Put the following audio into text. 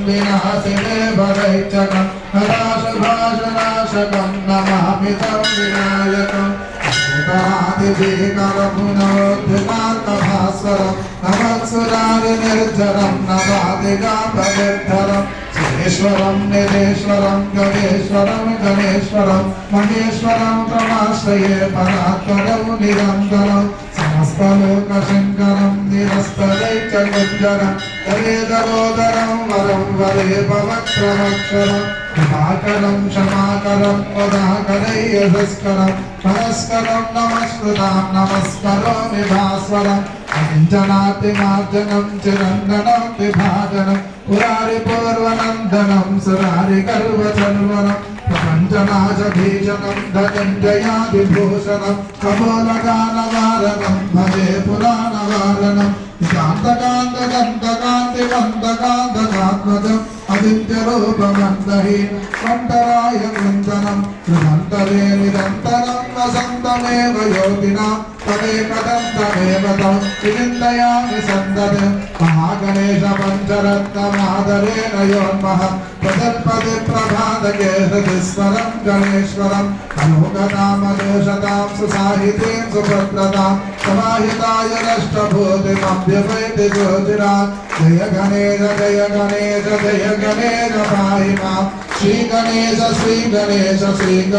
विनाशिने भदैत्यकं नाशभाषनाशकं नमामि तं विनायकम् भूतनादिभीकरमुनोद्धिकान्तभास्वरं नमत्सुरारिनिर्झरं नमादिगापनिर्धरं ईश्वरं निरेश्वरं गणेश्वरं गणेश्वरं महेश्वरं प्रमाश्रये परात्परं निरन्तरं समस्तलोकशङ्करं निरस्तदैत्यगुञ्जरं हरेदरोदरं वरं वरे भवत्रमक्षरं कृपाकरं क्षमाकरं उदाकरै यशस्करं परस्करं नमस्कृतां नमस्करोमि भास्वरं अञ्जनातिमार्जनं चिरन्दनं विभाजनं पुरारिपूर्वनन्दनं सुरारिगर्वचर्वनं प्रपञ्चनाशभीषणं धनञ्जयादिभूषणं कपोलगानवारणं भजे पुराणवारणं कान्तकान्तदन्तकान्तिवन्तकान्तकात्मजम् आदित्यरूपमन्तहीनं मन्तराय वन्दनं ध्रुवन्तरे निरन्तरं वसन्तमेव योगिनां तदेकदन्तमेव तं विनिन्दयामि सन्दते महागणेश पञ्चरत्नमादरेण योन्महं प्रजल्पति प्रभातके हृदि स्वरं गणेश्वरं अलोकनामदोषतां सुसाहितीं सुभद्रतां समाहिताय नष्टभूतिमभ्युपैति ज्योतिरां जय गणेश जय गणेश जय गणेश पाहि मां श्री गणेश श्री